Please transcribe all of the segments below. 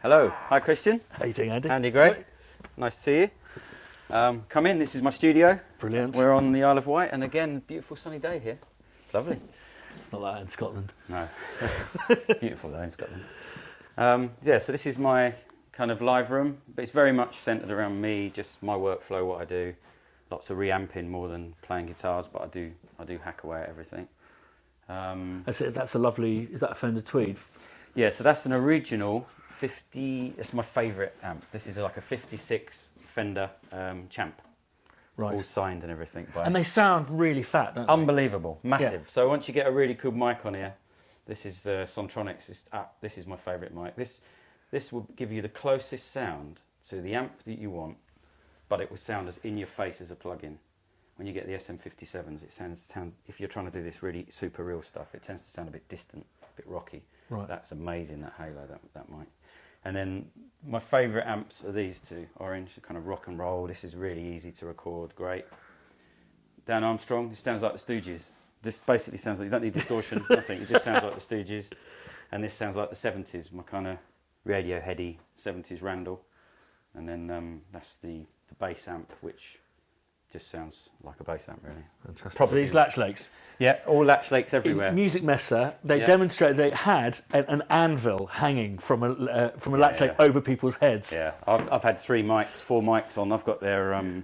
Hello. Hi, Christian. How you doing, Andy? Andy, great. Nice to see you. Come in. This is my studio. Brilliant. We're on the Isle of Wight, and again, beautiful sunny day here. It's lovely. It's not like that in Scotland. No. Beautiful though in Scotland. Yeah, so this is my kind of live room, but it's very much centred around me, just my workflow, what I do. Lots of reamping more than playing guitars, but I do hack away at everything. That's a lovely. Is that a Fender Tweed? Yeah, so that's an original 50. It's my favourite amp. This is like a 56 Fender Champ, Right. all signed and everything. And they sound really fat, don't they? Unbelievable, massive. Yeah. So once you get a really cool mic on here, this is the Sontronics. This is my favourite mic. This will give you the closest sound to the amp that you want, but it will sound as in your face as a plug-in. When you get the SM57s, it sounds, if you're trying to do this really super real stuff, it tends to sound a bit distant, a bit rocky. Right. That's amazing, that halo, that mic. And then my favourite amps are these two, Orange, kind of rock and roll. This is really easy to record, great. Dan Armstrong, this sounds like the Stooges. Just basically sounds like, you don't need distortion, nothing, it just sounds like the Stooges. And this sounds like the 70s, my kind of Radioheady 70s Randall. And then that's the bass amp, which just sounds like a bass amp, really. Fantastic. Probably. These latch lakes. Yeah, all latch lakes everywhere. In Music Messer, they Yeah. demonstrated they had an anvil hanging from a latch lake over people's heads. Yeah, I've had 4 mics on. I've got their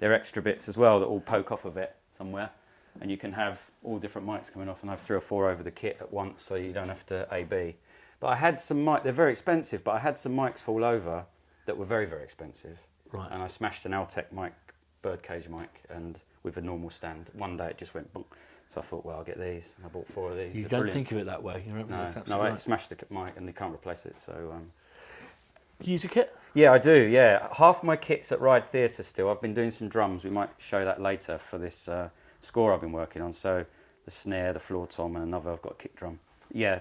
extra bits as well that all poke off of it somewhere, and you can have all different mics coming off, and I have 3 or 4 over the kit at once, so you don't have to A/B. But I had some mics. They're very expensive, but I had some mics fall over that were very, very expensive. Right. And I smashed an Altec mic, birdcage mic, and with a normal stand. One day it just went bonk. So I thought, well, I'll get these. And I bought 4 of these. You They're don't brilliant. think of it that way. You No, that's no, absolutely I right. smashed the mic and they can't replace it. So. Use a kit? Yeah, I do, yeah. Half my kit's at Ride Theatre still. I've been doing some drums. We might show that later for this score I've been working on. So the snare, the floor tom, and another, I've got a kick drum. Yeah,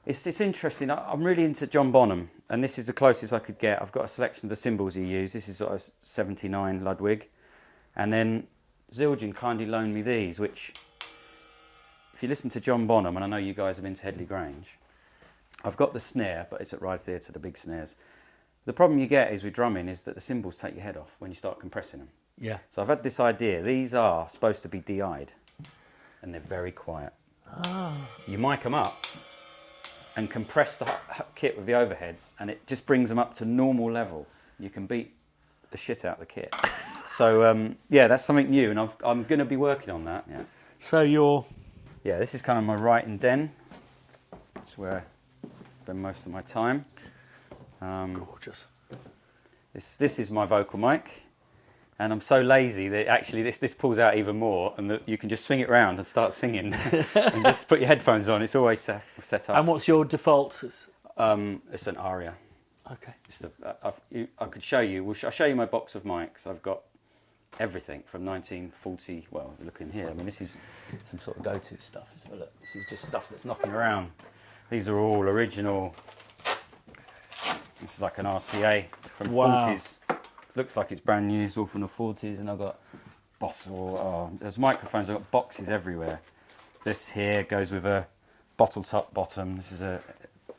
it's interesting. I'm really into John Bonham, and this is the closest I could get. I've got a selection of the cymbals he used. This is sort of 79 Ludwig. And then Zildjian kindly loaned me these, which, if you listen to John Bonham, and I know you guys have been to Headley Grange, I've got the snare, but it's at Ride Theatre, the big snares. The problem you get is with drumming is that the cymbals take your head off when you start compressing them. Yeah. So I've had this idea. These are supposed to be DI'd, and they're very quiet. Oh. You mic them up and compress the kit with the overheads, and it just brings them up to normal level. You can beat the shit out of the kit. So yeah, that's something new, and I'm going to be working on that. Yeah. So Yeah, this is kind of my writing den. That's where I spend most of my time. gorgeous. This is my vocal mic, and I'm so lazy that actually this pulls out even more, and that you can just swing it around and start singing, and just put your headphones on. It's always set up. And what's your default? It's an Aria. Okay. I could show you. I'll show you my box of mics. I've got everything from 1940. Well, look in here. I mean, this is some sort of go-to stuff. Look, this is just stuff that's knocking around. These are all original. This is like an RCA from Wow. 40s. It looks like it's brand new. It's all from the 40s, and I've got there's microphones. I've got boxes everywhere. This here goes with a bottle top bottom. This is a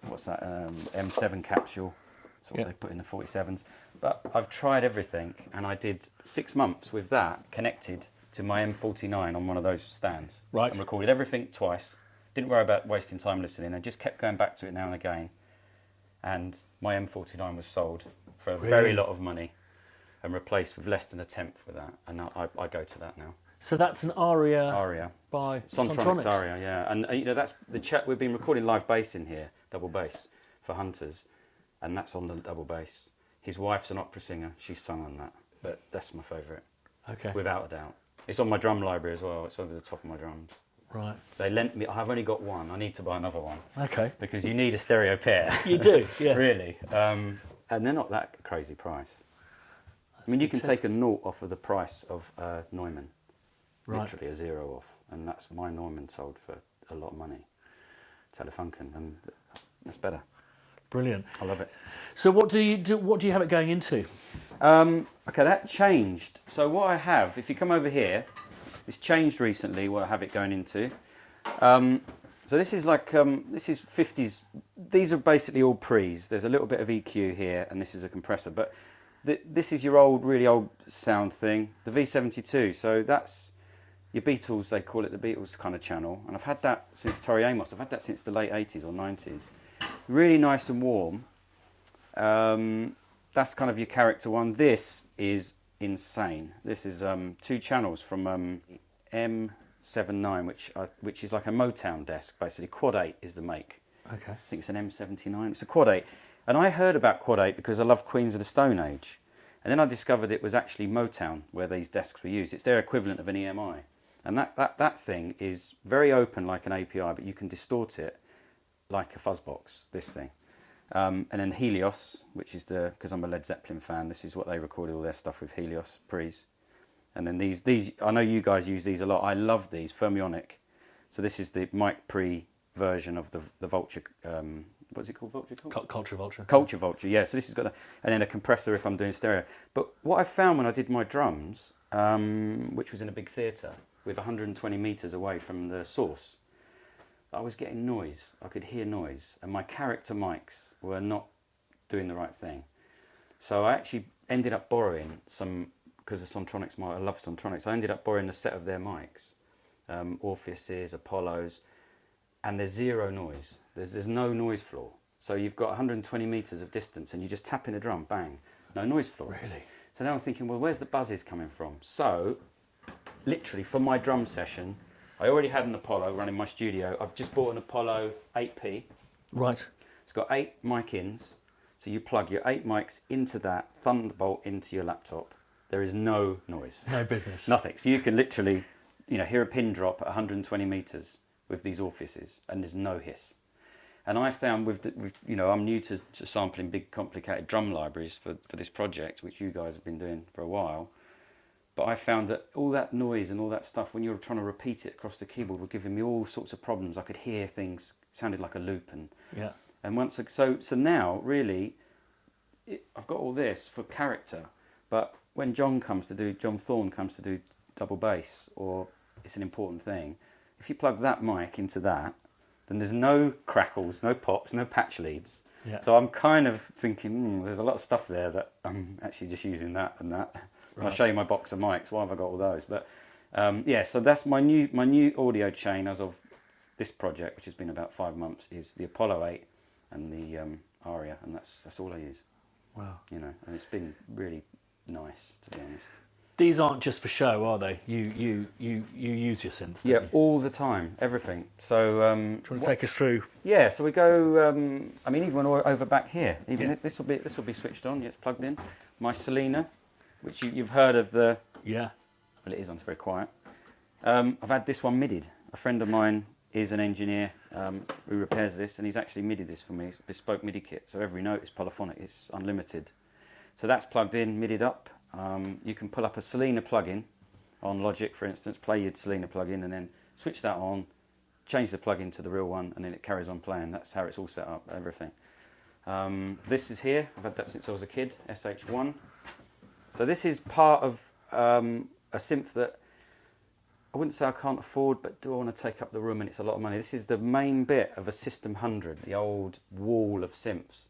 M7 capsule. That's what they put in the 47s. But I've tried everything, and I did 6 months with that connected to my M49 on one of those stands. Right. And recorded everything twice. Didn't worry about wasting time listening. I just kept going back to it now and again. And my M49 was sold for a very lot of money and replaced with less than a tenth with that. And now I go to that now. So that's an Aria Aria. by Sontronics Aria, yeah. And that's the chat. We've been recording live bass in here, double bass, for Hunters. And that's on the double bass. His wife's an opera singer. She's sung on that. But that's my favourite, Okay. without a doubt. It's on my drum library as well. It's over the top of my drums. Right. They lent me. I've only got one. I need to buy another one Okay. because you need a stereo pair. You do, yeah. Really. And they're not that crazy price. I mean, you can take a naught off of the price of Neumann. Right. Literally a 0 off. And that's my Neumann sold for a lot of money. Telefunken, and that's better. Brilliant. I love it. So what do you have it going into? Okay, that changed. So what I have, if you come over here, it's changed recently what I have it going into. So this is like, this is 50s. These are basically all pre's. There's a little bit of EQ here, and this is a compressor. But this is your old, really old sound thing, the V72. So that's your Beatles, they call it the Beatles kind of channel. And I've had that since Tori Amos. I've had that since the late 80s or 90s. Really nice and warm. That's kind of your character one. This is insane. This is 2 channels from M79, which is like a Motown desk, basically. Quad 8 is the make. Okay. I think it's an M79. It's a Quad 8. And I heard about Quad 8 because I love Queens of the Stone Age. And then I discovered it was actually Motown where these desks were used. It's their equivalent of an EMI. And that thing is very open like an API, but you can distort it like a fuzzbox, this thing. And then Helios, which is because I'm a Led Zeppelin fan, this is what they recorded all their stuff with, Helios, pre's. And then these, I know you guys use these a lot. I love these, Fermionic. So this is the mic pre version of the Vulture, what's it called, Vulture called? Culture Vulture. Culture Vulture, yeah. So this has got and then a compressor if I'm doing stereo. But what I found when I did my drums, which was in a big theatre, with 120 metres away from the source, I was getting noise. I could hear noise, and my character mics were not doing the right thing. So I actually ended up borrowing some, because of Sontronics, I love Sontronics, I ended up borrowing a set of their mics, Orpheus's, Apollo's, and there's zero noise. There's no noise floor. So you've got 120 metres of distance, and you just tap in a drum, bang, no noise floor. Really? So now I'm thinking, well, where's the buzzes coming from? So, literally, for my drum session, I already had an Apollo running my studio. I've just bought an Apollo 8P. Right. It's got 8 mic ins. So you plug your 8 mics into that, thunderbolt into your laptop. There is no noise. No business. Nothing. So you can literally, hear a pin drop at 120 meters with these Orpheus's, and there's no hiss. And I found I'm new to sampling big, complicated drum libraries for this project, which you guys have been doing for a while. But I found that all that noise and all that stuff, when you were trying to repeat it across the keyboard, were giving me all sorts of problems. I could hear things, it sounded like a loop. So now, really, I've got all this for character. But when John Thorne comes to do double bass, or it's an important thing, if you plug that mic into that, then there's no crackles, no pops, no patch leads. Yeah. So I'm kind of thinking, there's a lot of stuff there that I'm actually just using that and that. Right. I'll show you my box of mics. Why have I got all those? But so that's my new audio chain as of this project, which has been about 5 months, is the Apollo 8 and the Aria, and that's all I use. Wow. And it's been really nice, to be honest. These aren't just for show, are they? You use your synths, don't you? All the time, everything. So do you want to take us through? Yeah, so we go. Even when we're over back here, this will be switched on. Yeah, it's plugged in. My Selena, which you've heard of the. Yeah. Well, it is on. It's very quiet. I've had this one midied. A friend of mine is an engineer who repairs this, and he's actually midied this for me. It's a bespoke MIDI kit, so every note is polyphonic. It's unlimited. So that's plugged in, midied up. You can pull up a Selena plugin on Logic, for instance, play your Selena plugin, and then switch that on, change the plugin to the real one, and then it carries on playing. That's how it's all set up, everything. This is here. I've had that since I was a kid, SH1. So this is part of a synth that I wouldn't say I can't afford, but do I want to take up the room, and it's a lot of money. This is the main bit of a System 100, the old wall of synths.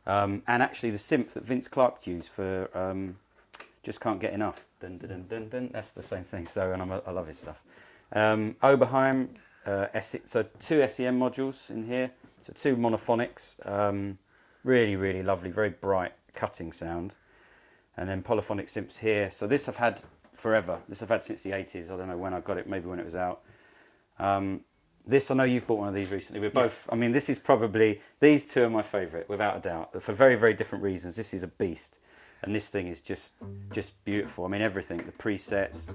And actually the synth that Vince Clarke used for Just Can't Get Enough. Dun, dun, dun, dun, dun. That's the same thing. So, and I love his stuff. Oberheim, so 2 SEM modules in here. So 2 monophonics. Really, really lovely, very bright, cutting sound. And then polyphonic synths here. So this I've had forever. This I've had since the 80s. I don't know when I got it, maybe when it was out. This, I know you've bought one of these recently. We're both, this is probably, these 2 are my favourite, without a doubt, for very, very different reasons. This is a beast. And this thing is just beautiful. Everything, the presets,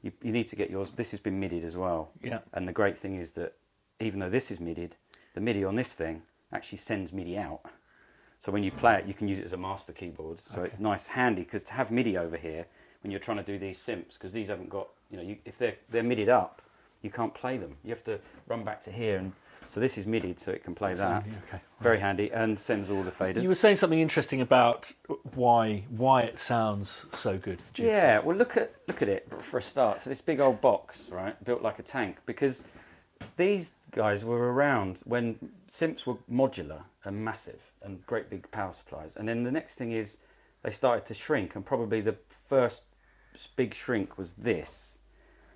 you need to get yours. This has been midied as well. Yeah. And the great thing is that even though this is midied, the MIDI on this thing actually sends MIDI out. So when you play it, you can use it as a master keyboard. So it's nice, handy, because to have MIDI over here, when you're trying to do these synths, because these haven't got, if they're midied up, you can't play them. You have to run back to here, and so this is midied, so it can play that. Okay. Very handy, and sends all the faders. You were saying something interesting about why it sounds so good. Yeah, well, look at it for a start. So this big old box, right, built like a tank, because these guys were around when synths were modular and massive and great big power supplies. And then the next thing is they started to shrink, and probably the first big shrink was this,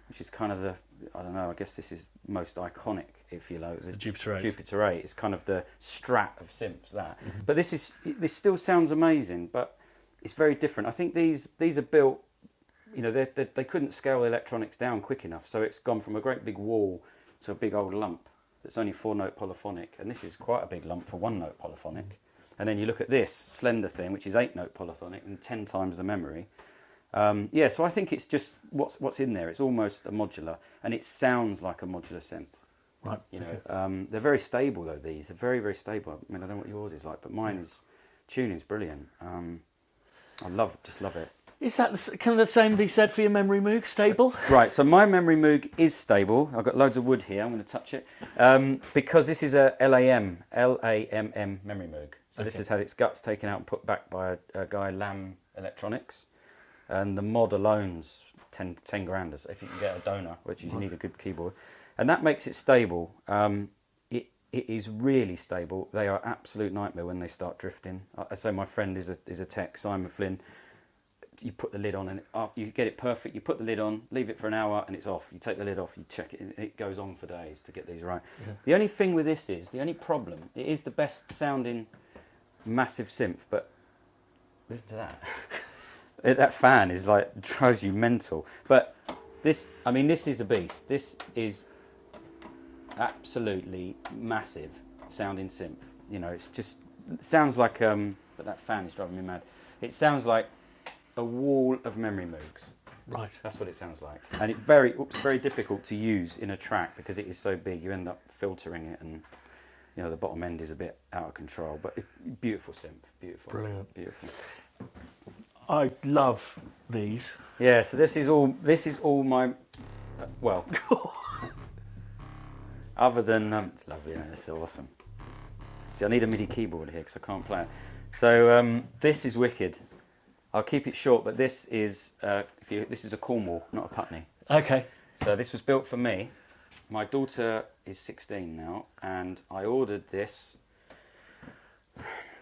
which is kind of the, I don't know, I guess this is most iconic, if you like. It's the Jupiter 8. Jupiter 8 is kind of the Strat of synths, that. Mm-hmm. But this still sounds amazing, but it's very different. I think these are built, you know, they couldn't scale the electronics down quick enough, so it's gone from a great big wall to a big old lump that's only 4-note polyphonic, and this is quite a big lump for 1-note polyphonic. And then you look at this slender thing, which is 8-note polyphonic and 10 times the memory. Yeah, so I think it's just what's in there. It's almost a modular, and it sounds like a modular synth. Right. You know, they're very stable though. These they're very, very stable. I mean, I don't know what yours is like, but mine is tuning's brilliant. I just love it. Is that kind of the same to be said for your memory Moog? Stable? Right, so my memory Moog is stable. I've got loads of wood here. I'm going to touch it because this is a LAMM memory Moog. So this has had its guts taken out and put back by a guy, Lam Electronics, and the mod alone's 10 grand. If you can get a donor, which is you need a good keyboard, and that makes it stable. It is really stable. They are absolute nightmare when they start drifting. I say my friend is a tech, Simon Flynn. You put the lid on and you get it perfect. You put the lid on, leave it for an hour, and it's off. You take the lid off, you check it, and it goes on for days to get these right. Yeah. The only thing with this is, the only problem, it is the best sounding massive synth, but listen to that. That fan is like, drives you mental. But this, I mean, this is a beast. This is absolutely massive sounding synth. You know, it sounds like, but that fan is driving me mad. It sounds like a wall of memory Moogs. Right. That's what it sounds like. And it's very difficult to use in a track because it is so big. You end up filtering it, and you know the bottom end is a bit out of control. But beautiful synth, beautiful. Brilliant. Beautiful. I love these. Yeah, so this is all my well other than it's lovely, yeah, it's so awesome. See, I need a MIDI keyboard here because I can't play it. So this is wicked. I'll keep it short, but this is this is a Cornwall, not a Putney. Okay. So this was built for me. My daughter is 16 now, and I ordered this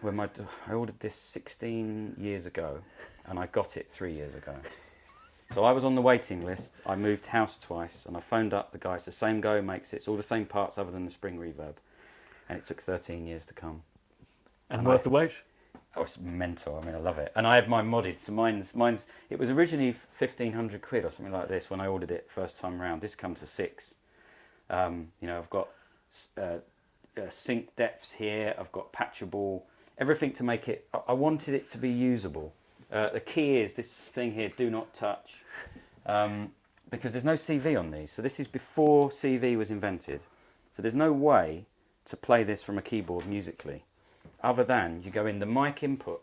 I ordered this 16 years ago, and I got it 3 years ago. So I was on the waiting list. I moved house twice, and I phoned up the guy. It's the same guy who makes it. It's all the same parts other than the spring reverb, and it took 13 years to come. And worth the wait? Oh, it's mental. I mean, I love it. And I had mine modded. So mine's. It was originally 1,500 quid or something like this when I ordered it first time round. This comes to 6. You know, I've got sync depths here. I've got patchable. Everything to make it. I wanted it to be usable. The key is this thing here. Do not touch, because there's no CV on these. So this is before CV was invented. So there's no way to play this from a keyboard musically, other than you go in the mic input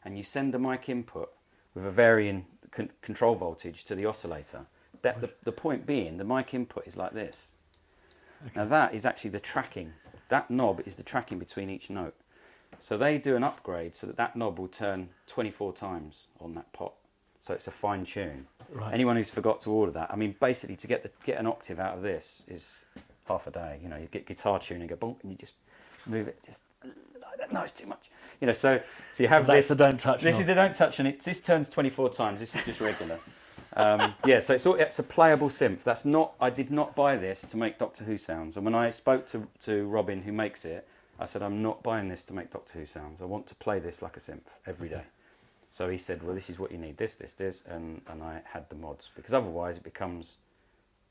and you send the mic input with a varying control voltage to the oscillator. The point being, the mic input is like this. Okay. Now that is actually the tracking. That knob is the tracking between each note. So they do an upgrade so that knob will turn 24 times on that pot. So it's a fine tune. Right. Anyone who's forgot to order that, I mean, basically to get an octave out of this is half a day. You know, you get guitar tuning, go bonk, and you just move it just like that. No, it's too much. You know, so you have this. That's the don't touch. This is the don't touch, and this turns 24 times. This is just regular. Yeah, so it's a playable synth. That's not. I did not buy this to make Doctor Who sounds. And when I spoke to Robin, who makes it, I said, I'm not buying this to make Doctor Who sounds. I want to play this like a synth every day. So he said, well, this is what you need, this, and I had the mods, because otherwise it becomes,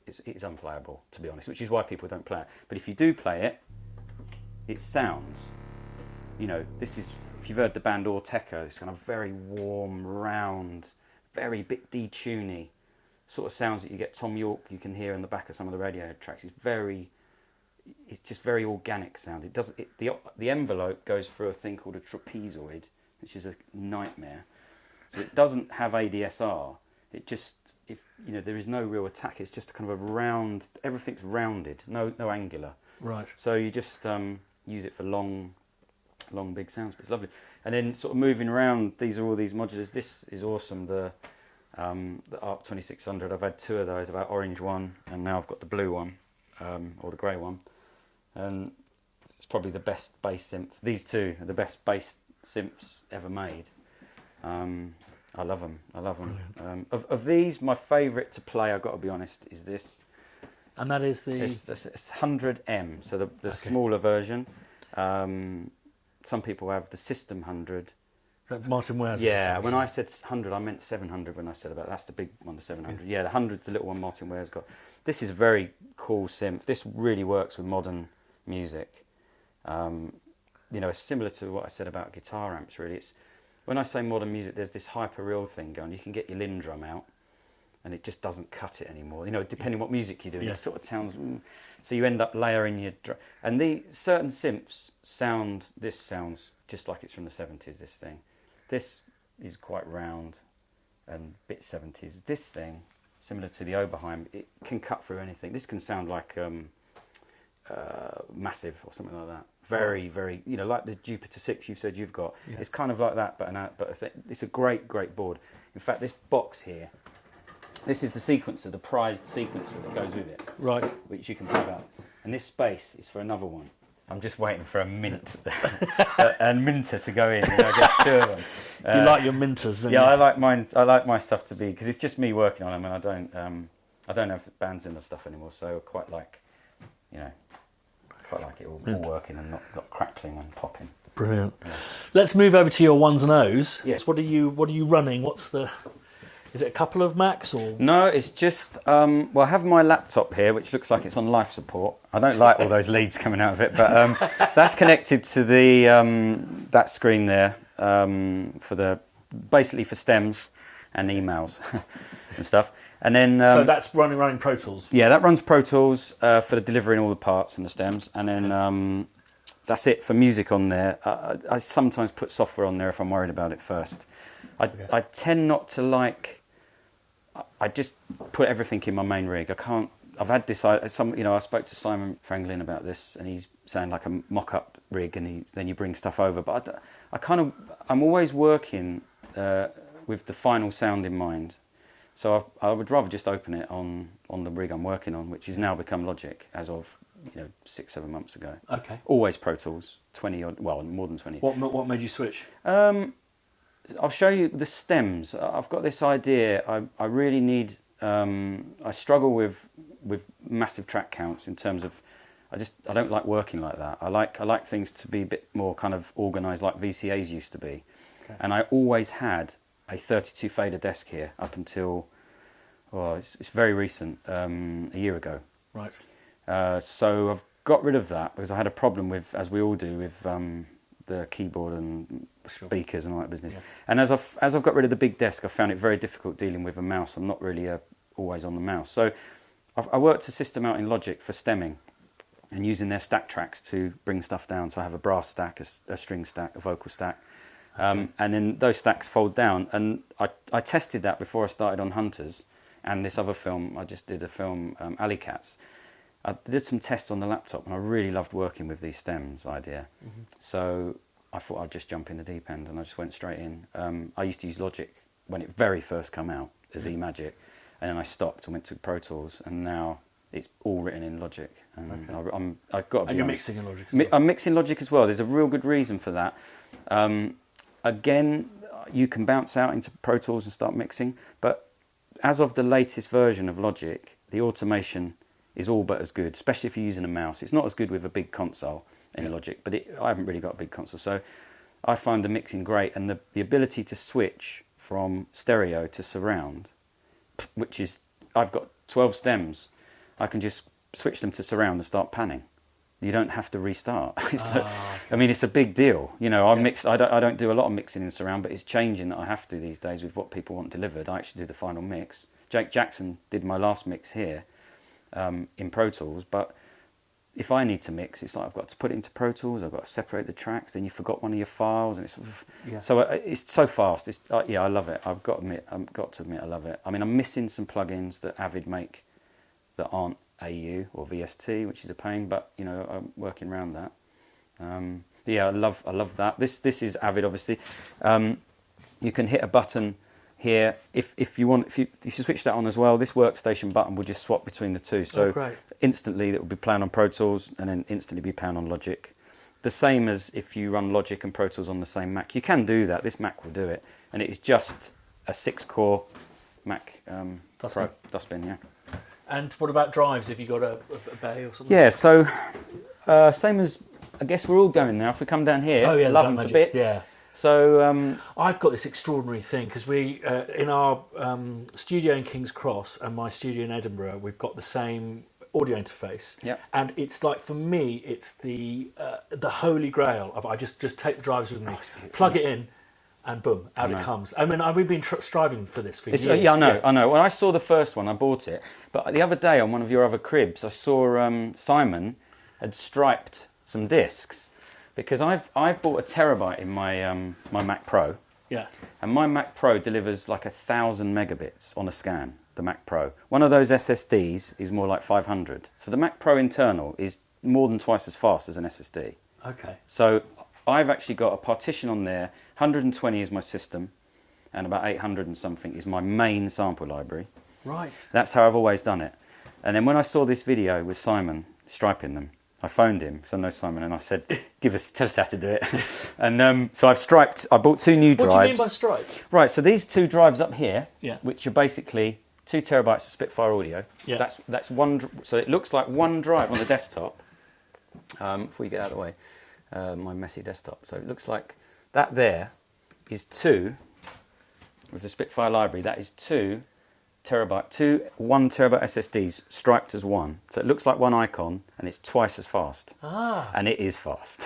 it's unplayable, to be honest, which is why people don't play it. But if you do play it, it sounds, you know, this is, if you've heard the band Orteco, it's kind of very warm, round, very bit detuney, sort of sounds that you get Tom York, you can hear in the back of some of the radio tracks. It's just very organic sound. It doesn't. The envelope goes through a thing called a trapezoid, which is a nightmare. So it doesn't have ADSR. It just, there is no real attack. It's just a kind of a round. Everything's rounded. No angular. Right. So you just use it for long, big sounds. But it's lovely. And then sort of moving around. These are all these modulars. This is awesome. The ARP 2600. I've had 2 of those. I've had orange one, and now I've got the blue one. or the grey one, and it's probably the best bass synth. These two are the best bass synths ever made. I love them. Of these, my favourite to play, I've got to be honest, is this. And that is the... It's 100M, so the smaller version. Some people have the System 100. That Martin Ware's. Yeah, when I said 100, I meant 700 when I said about that's the big one, the 700. Yeah, the 100's the little one Martin Ware's got. This is a very cool synth. This really works with modern music. It's similar to what I said about guitar amps, really. It's when I say modern music, there's this hyper-real thing going. You can get your Linn drum out, and it just doesn't cut it anymore. Depending what music you're doing, it sort of sounds... So you end up layering your... And the certain synths sound... This sounds just like it's from the 70s, this thing. This is quite round and bit 70s. This thing, similar to the Oberheim, it can cut through anything. This can sound like Massive or something like that. Very, very... like the Jupiter 6 you've said you've got. Yeah. It's kind of like that, but it's a great, great board. In fact, this box here... This is the sequencer, the prized sequencer that goes with it. Right. Which you can plug up. And this space is for another one. I'm just waiting for a mint and minter to go in. I get two of them. You like your minters, don't you? Yeah, I like mine. I like my stuff to be, because it's just me working on them, and I don't have bands in the stuff anymore. So I quite like, it all working and not crackling and popping. Brilliant. Yeah. Let's move over to your ones and O's. Yes. What are you running? What's the... Is it a couple of Macs or...? No, it's just... I have my laptop here, which looks like it's on life support. I don't like all those leads coming out of it, but that's connected to the that screen there basically for stems and emails and stuff. And then... so that's running Pro Tools? Yeah, that runs Pro Tools for delivering all the parts and the stems. And then that's it for music on there. I sometimes put software on there if I'm worried about it first. I tend not to like... I just put everything in my main rig. I can't... I've had this... I spoke to Simon Franklin about this, and he's saying like a mock-up rig, and then you bring stuff over. But I'm always working with the final sound in mind. So I would rather just open it on the rig I'm working on, which has now become Logic as of 6-7 months ago. Okay. Always Pro Tools, 20 or more than 20. What made you switch? I'll show you the stems. I've got this idea. I really need... I struggle with massive track counts in terms of... I don't like working like that. I like things to be a bit more kind of organised like VCAs used to be. Okay. And I always had a 32 fader desk here up until... it's very recent, a year ago. Right. So I've got rid of that because I had a problem with, as we all do, with... the keyboard and speakers and all that business. Yeah. And as I've got rid of the big desk, I found it very difficult dealing with a mouse. I'm not really always on the mouse. So I worked a system out in Logic for stemming and using their stack tracks to bring stuff down. So I have a brass stack, a string stack, a vocal stack. And then those stacks fold down. And I tested that before I started on Hunters and this other film. I just did a film, Alley Cats. I did some tests on the laptop and I really loved working with these stems idea. Mm-hmm. So I thought I'd just jump in the deep end and I just went straight in. I used to use Logic when it very first came out as eMagic, and then I stopped and went to Pro Tools, and now it's all written in Logic. And I've got to be And you're honest, mixing in Logic as well? I'm mixing Logic as well. There's a real good reason for that. Again, you can bounce out into Pro Tools and start mixing, but as of the latest version of Logic, the automation is all but as good, especially if you're using a mouse. It's not as good with a big console in Logic, but I haven't really got a big console. So I find the mixing great, and the ability to switch from stereo to surround, which is, I've got 12 stems. I can just switch them to surround and start panning. You don't have to restart. I mean, it's a big deal. I don't do a lot of mixing in surround, but it's changing that I have to these days with what people want delivered. I actually do the final mix. Jake Jackson did my last mix here. In Pro Tools, but if I need to mix, it's like I've got to put it into Pro Tools, I've got to separate the tracks, then you forgot one of your files, and it's so fast. I love it. I've got to admit I love it. I mean, I'm missing some plugins that Avid make that aren't AU or VST, which is a pain, but I'm working around that. I love that. This is Avid, obviously. You can hit a button here, if you switch that on as well, this workstation button will just swap between the two. So instantly it will be playing on Pro Tools and then instantly be playing on Logic. The same as if you run Logic and Pro Tools on the same Mac. You can do that. This Mac will do it, and it is just a 6-core Mac dustbin. Yeah. And what about drives? Have you got a bay or something? Yeah. So same as I guess we're all going now. If we come down here, love them to bits. Yeah. So I've got this extraordinary thing because we in our studio in King's Cross and my studio in Edinburgh, we've got the same audio interface. Yeah. And it's like, for me, it's the holy grail of I just take the drivers with me, plug it in, and boom, out it comes. I mean, we've been striving for this for years. Yeah, I know. When I saw the first one, I bought it. But the other day on one of your other cribs, I saw Simon had striped some discs. Because I've bought a terabyte in my my Mac Pro, and my Mac Pro delivers like 1,000 megabits on a scan. The Mac Pro, one of those SSDs is more like 500. So the Mac Pro internal is more than twice as fast as an SSD. Okay. So I've actually got a partition on there. 120 is my system, and about 800 and something is my main sample library. Right. That's how I've always done it. And then when I saw this video with Simon striping them, I phoned him because I know Simon, and I said, tell us how to do it. And so I've striped. I bought 2 new drives. What do you mean by striped? Right. So these 2 drives up here, Yeah. which are basically 2 terabytes of Spitfire audio. Yeah. That's one. So it looks like one drive on the desktop. Before you get out of the way, my messy desktop. So it looks like that there is 2 with the Spitfire library. That is 2 terabyte, 1 terabyte SSDs striped as one. So it looks like one icon, and it's twice as fast. And it is fast.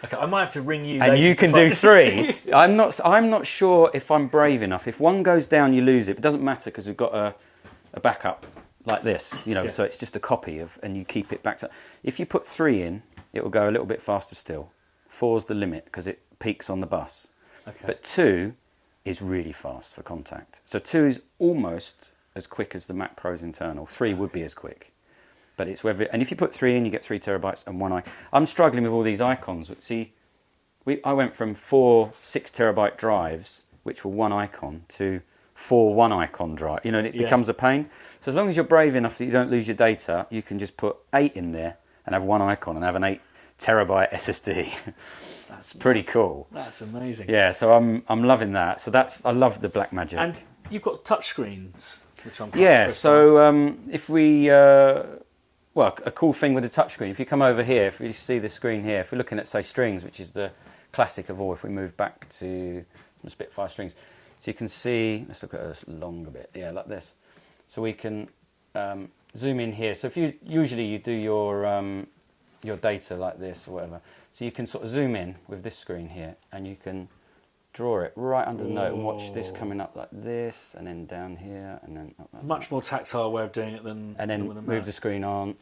Okay, I might have to ring you. And you can do 3. I'm not sure if I'm brave enough. If one goes down, you lose it. It doesn't matter because we've got a backup like this, So it's just a copy of, and you keep it backed up. If you put 3 in, it will go a little bit faster still. 4's the limit because it peaks on the bus. Okay. But 2 is really fast for contact. So 2 is almost as quick as the Mac Pro's internal. 3 would be as quick. But it's whether, and if you put 3 in, you get 3 terabytes and 1 I'm struggling with all these icons. See, I went from 4 6 terabyte drives, which were 1 icon, to 4 1 icon drive. And it becomes a pain. So as long as you're brave enough that you don't lose your data, you can just put 8 in there and have 1 icon and have an 8 terabyte SSD. That's pretty cool. That's amazing. Yeah, so I'm loving that. So I love the Blackmagic. And you've got touch screens. So if we, a cool thing with the touchscreen, if you come over here, if you see the screen here, if we're looking at, say, strings, which is the classic of all, if we move back to the Spitfire strings, so you can see, let's look at this longer bit, like this. So we can zoom in here. So if you do your data like this or whatever, so you can sort of zoom in with this screen here, and you can draw it right under the note and watch this coming up like this, and then down here, and then up like much more tactile way of doing it than. And then move the screen on,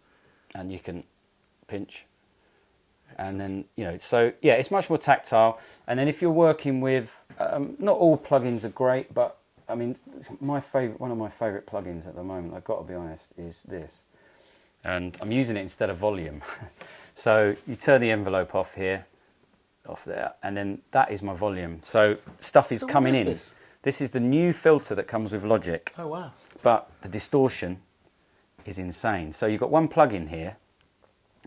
and you can pinch. Excellent. And then so yeah, it's much more tactile. And then if you're working with, not all plugins are great, but I mean, one of my favourite plugins at the moment, I've got to be honest, is this, and I'm using it instead of volume. So you turn the envelope off here. Off there, and then that is my volume. So stuff is coming in. This is the new filter that comes with Logic. Oh wow! But the distortion is insane. So you've got one plug-in here.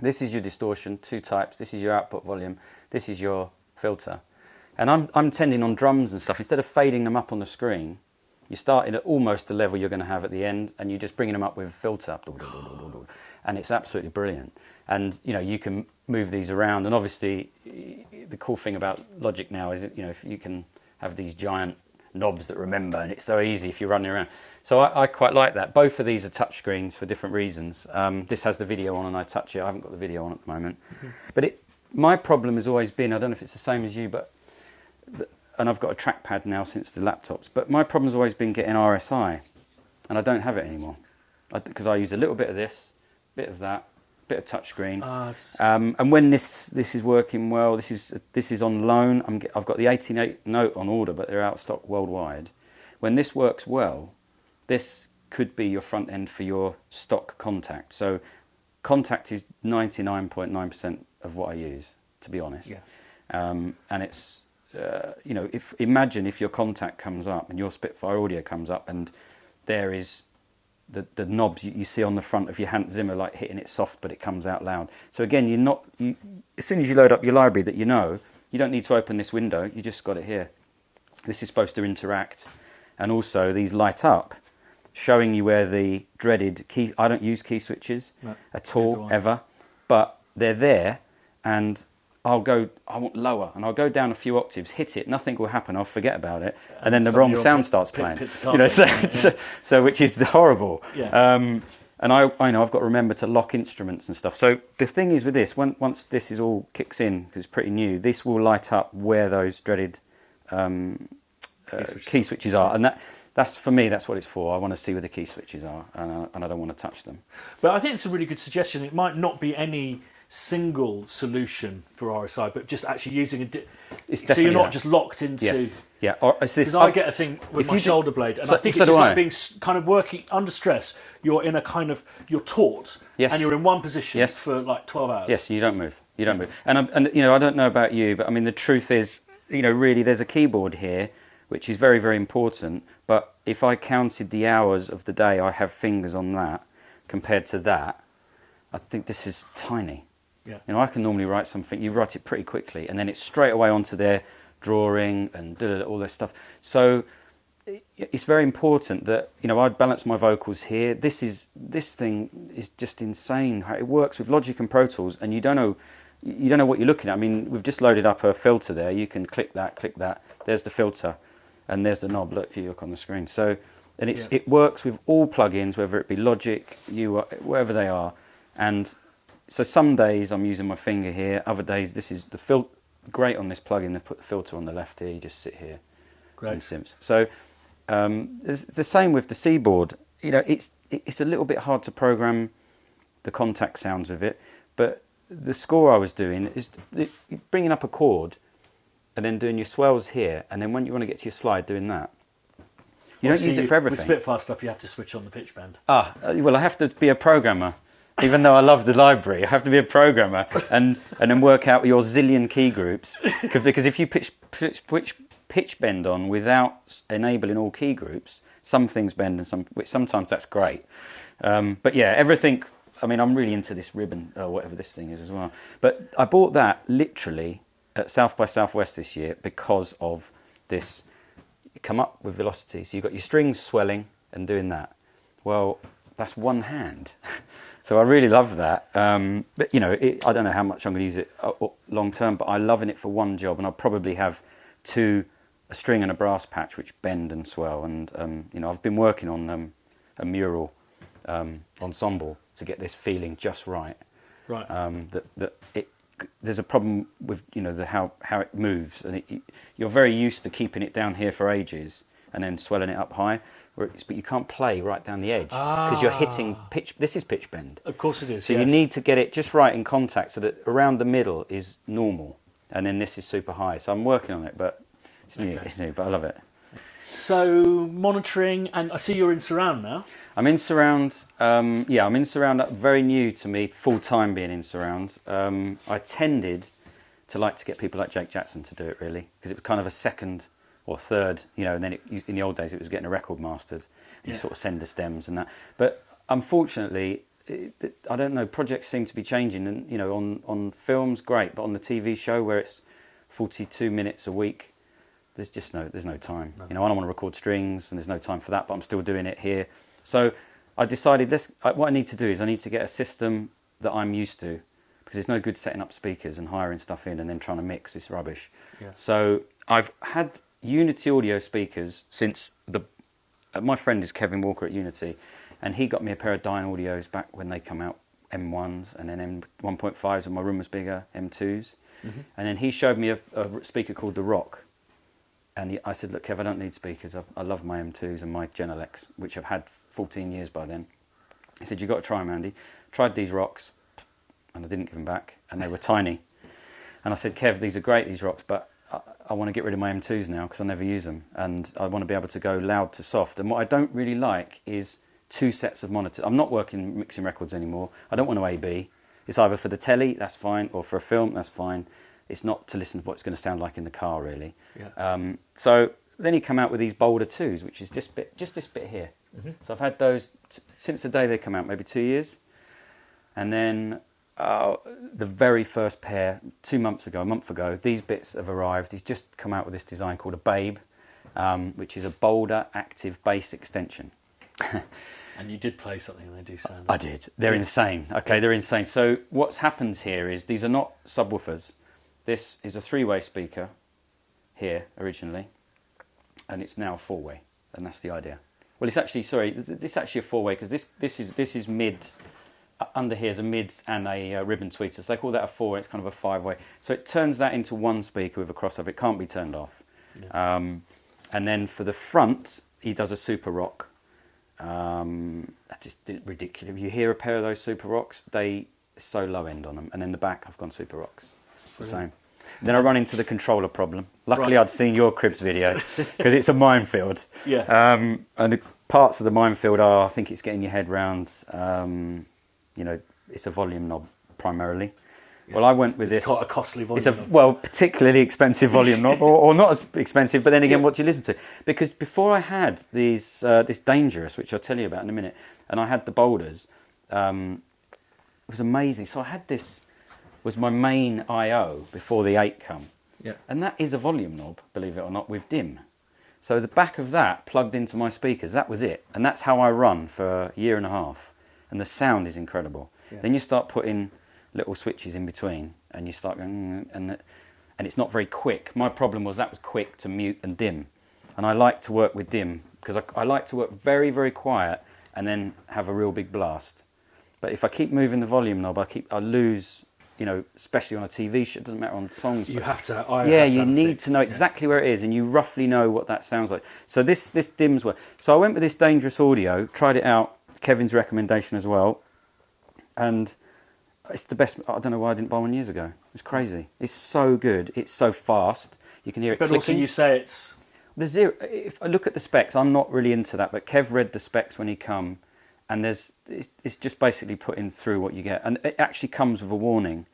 This is your distortion, 2 types. This is your output volume. This is your filter. And I'm tending on drums and stuff. Instead of fading them up on the screen, you're starting at almost the level you're going to have at the end, and you're just bringing them up with filter. And it's absolutely brilliant. And you can move these around, and obviously the cool thing about Logic now is if you can have these giant knobs that remember, and it's so easy if you're running around. So I quite like that. Both of these are touch screens for different reasons. This has the video on and I touch it. I haven't got the video on at the moment. But my problem has always been, I don't know if it's the same as you, but and I've got a trackpad now since the laptops, but my problem has always been getting RSI, and I don't have it anymore because I use a little bit of this, bit of that, bit of touchscreen, and when this is working well, this is on loan. I've got the 88 note on order, but they're out of stock worldwide. When this works well, this could be your front end for your stock contact. So contact is 99.9% of what I use, to be honest. Yeah. And it's imagine if your contact comes up and your Spitfire audio comes up and there is the knobs you see on the front of your Hans Zimmer, like hitting it soft, but it comes out loud. So again, as soon as you load up your library that you don't need to open this window, you just got it here. This is supposed to interact. And also these light up, showing you where the dreaded key, I don't use key switches at all, ever, but they're there, and I want lower, and I'll go down a few octaves, hit it, nothing will happen, I'll forget about it, and then the wrong sound starts playing. So which is horrible. Yeah. And I know I've got to remember to lock instruments and stuff. So the thing is with this, once this is all kicks in, because it's pretty new, this will light up where those dreaded key switches are, and that's for me. That's what it's for. I want to see where the key switches are, and I don't want to touch them. But I think it's a really good suggestion. It might not be any single solution for RSI, but just actually using so you're not just locked into. Yes. Yeah. Because I get a thing with my shoulder blade, and I think it's just like being kind of working under stress. You're in a kind of taut, and you're in one position for like 12 hours. Yes, you don't move. You don't move. And I don't know about you, but I mean the truth is, really, there's a keyboard here, which is very, very important. But if I counted the hours of the day I have fingers on that compared to that, I think this is tiny. Yeah. I can normally write something, you write it pretty quickly, and then it's straight away onto their drawing and all this stuff. So it's very important that, I'd balance my vocals here. This thing is just insane how it works with Logic and Pro Tools, and you don't know what you're looking at. I mean, we've just loaded up a filter there. You can click that. There's the filter, and there's the knob. Look, if you look on the screen. So, and it works with all plugins, whether it be Logic, wherever they are. And so some days I'm using my finger here. Other days this is the great on this plugin. They put the filter on the left here. You just sit here. Great. And Sims. So it's the same with the C-board. It's a little bit hard to program the contact sounds of it, but the score I was doing is bringing up a chord and then doing your swells here, and then when you want to get to your slide, doing that. You don't use it for everything. With Spitfire stuff, you have to switch on the pitch bend. Well, I have to be a programmer. Even though I love the library, I have to be a programmer and then work out your zillion key groups. Because if you pitch bend on without enabling all key groups, some things bend and which sometimes that's great. But yeah, everything. I mean, I'm really into this ribbon or whatever this thing is as well. But I bought that literally at South by Southwest this year because of this. You come up with velocity, so you've got your strings swelling and doing that. Well, that's one hand. So I really love that. But I don't know how much I'm going to use it long term, but I'm loving it for one job, and I'll probably have a string and a brass patch which bend and swell. And I've been working on a mural ensemble to get this feeling just right. Right. There's a problem with how it moves, and you're very used to keeping it down here for ages and then swelling it up high. But you can't play right down the edge because you're hitting pitch. This is pitch bend. Of course it is. So you need to get it just right in contact so that around the middle is normal, and then this is super high. So I'm working on it, but it's new. It's new, but I love it. So monitoring, and I see you're in surround now. I'm in surround. I'm in surround. Very new to me, full time being in surround. I tended to like to get people like Jake Jackson to do it really, because it was kind of a second or third, and then in the old days it was getting a record mastered. You sort of send the stems and that. But unfortunately, I don't know, projects seem to be changing. And, on films, great, but on the TV show where it's 42 minutes a week, there's no time. No. I don't want to record strings and there's no time for that, but I'm still doing it here. So I decided what I need to do is I need to get a system that I'm used to, because there's no good setting up speakers and hiring stuff in and then trying to mix this rubbish. Yeah. So I've had Unity audio speakers since my friend is Kevin Walker at Unity, and he got me a pair of Dyne audios back when they come out, M1s and then M1.5s, and my room was bigger, M2s. Mm-hmm. And then he showed me a speaker called The Rock, and I said, look Kev, I don't need speakers, I love my M2s and my Genelecs, which I've had 14 years by then. He said, you've got to try them, Andy. Tried these Rocks, and I didn't give them back, and they were tiny. And I said, Kev, these are great, these Rocks, but I want to get rid of my M2s now because I never use them, and I want to be able to go loud to soft. And what I don't really like is two sets of monitors. I'm not mixing records anymore. I don't want to A/B. It's either for the telly, that's fine, or for a film, that's fine. It's not to listen to what it's going to sound like in the car, really. Yeah. So then he came out with these Boulder 2s, which is just this bit here. So I've had those since the day they come out, maybe 2 years. And then the very first pair, a month ago, these bits have arrived. He's just come out with this design called a Babe, which is a Boulder active bass extension. And you did play something and they do sound... I did. They're insane. Okay, they're insane. So what's happened here is these are not subwoofers. This is a 3-way speaker here originally, and it's now a 4-way, and that's the idea. Well, it's actually, sorry, this is actually a 4-way because this is mids. Under here is a mids and a ribbon tweeter. So they call that a 4-way. It's kind of a 5-way. So it turns that into one speaker with a crossover. It can't be turned off. Yeah. And then for the front, he does a Super Rock. That's just ridiculous. You hear a pair of those Super Rocks, they so low end on them. And then the back, I've gone Super Rocks. The same. Then I run into the controller problem. Luckily, I'd seen your Cribs video because it's a minefield. Yeah. And the parts of the minefield are, I think it's getting your head round. It's a volume knob primarily. Yeah. Well, I went with this. It's quite a costly volume knob. Well, particularly expensive volume knob, or not as expensive. But then again, what do you listen to? Because before I had these, this Dangerous, which I'll tell you about in a minute, and I had the Boulders, it was amazing. So I had this. Was my main I/O before the 8 come. Yeah. And that is a volume knob, believe it or not, with DIM. So the back of that plugged into my speakers, that was it. And that's how I run for a year and a half. And the sound is incredible. Yeah. Then you start putting little switches in between and you start going, and it's not very quick. My problem was that was quick to mute and dim. And I like to work with dim because I like to work very, very quiet and then have a real big blast. But if I keep moving the volume knob, I lose... especially on a TV show, it doesn't matter on songs. You have to. You need to know exactly where it is, and you roughly know what that sounds like. So this dims well. So I went with this Dangerous Audio, tried it out. Kevin's recommendation as well, and it's the best. I don't know why I didn't buy one years ago. It's crazy. It's so good. It's so fast. You can hear it. But clicking. Also, you say it's the zero. If I look at the specs, I'm not really into that. But Kev read the specs when he come. And it's just basically putting through what you get. And it actually comes with a warning.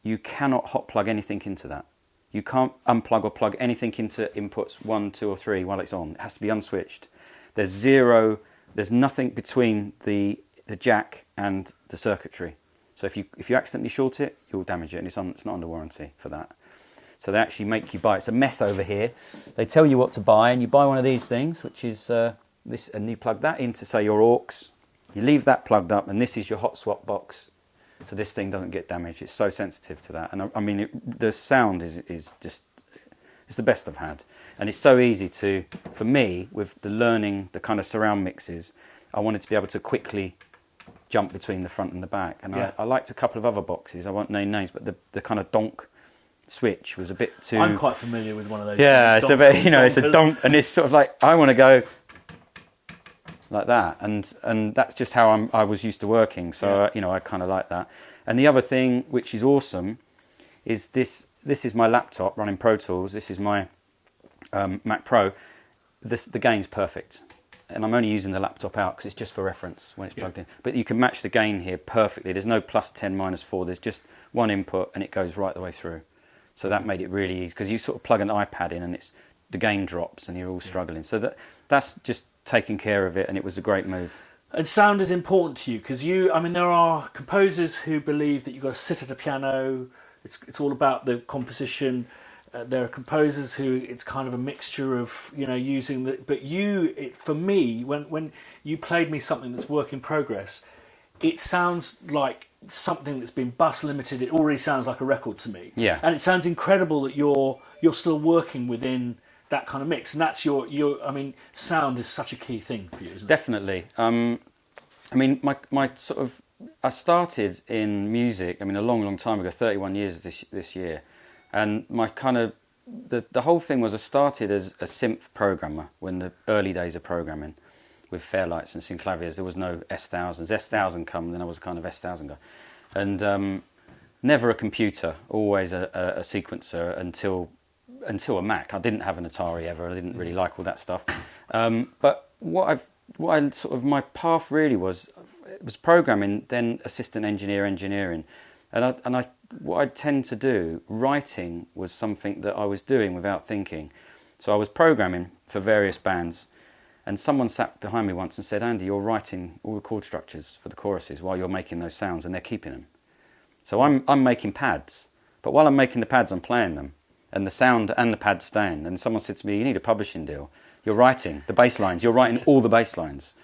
You cannot hot plug anything into that. You can't unplug or plug anything into inputs 1, 2 or 3 while it's on. It has to be unswitched. There's nothing between the jack and the circuitry. So if you accidentally short it, you'll damage it, and it's not under warranty for that. So they actually make you buy. It's a mess over here. They tell you what to buy, and you buy one of these things, which is this, and you plug that into, say, your aux. You leave that plugged up, and this is your hot swap box. So this thing doesn't get damaged. It's so sensitive to that. And I mean, the sound is just, it's the best I've had. And it's so easy to, for me, with the learning, the kind of surround mixes, I wanted to be able to quickly jump between the front and the back. And I liked a couple of other boxes. I won't name names, but the kind of donk switch was a bit too... I'm quite familiar with one of those. Yeah, it's a bit, it's a donk, and it's sort of like, I want to go... like that, and that's just how I was used to working. So I kind of like that. And the other thing, which is awesome, is this is my laptop running Pro Tools. This is my Mac Pro. The gain's perfect, and I'm only using the laptop out because it's just for reference when it's plugged in. But you can match the gain here perfectly. There's no +10, -4. There's just one input, and it goes right the way through. So that made it really easy because you sort of plug an iPad in, and the gain drops, and you're all struggling. So that's just taking care of it, and it was a great move. And sound is important to you because there are composers who believe that you've got to sit at a piano. It's all about the composition. There are composers who it's kind of a mixture of using the. But for me, when you played me something that's work in progress, it sounds like something that's been bus limited. It already sounds like a record to me. Yeah. And it sounds incredible that you're still working within that kind of mix, and that's sound is such a key thing for you, isn't it? Definitely. My sort of, I started in music, a long time ago, 31 years this year, and my kind of, the whole thing was I started as a synth programmer when the early days of programming with Fairlights and Synclaviers. There was no S1000s. S1000 come, then I was kind of S1000 guy. And never a computer, always a sequencer until a Mac. I didn't have an Atari ever. I didn't really like all that stuff. But my path really was programming, then assistant engineering, and I what I tend to do, writing was something that I was doing without thinking. So I was programming for various bands, and someone sat behind me once and said, Andy, you're writing all the chord structures for the choruses while you're making those sounds, and they're keeping them. So I'm making pads, but while I'm making the pads, I'm playing them, and the sound and the pads staying. And someone said to me, you need a publishing deal. You're writing the bass lines. You're writing all the bass lines.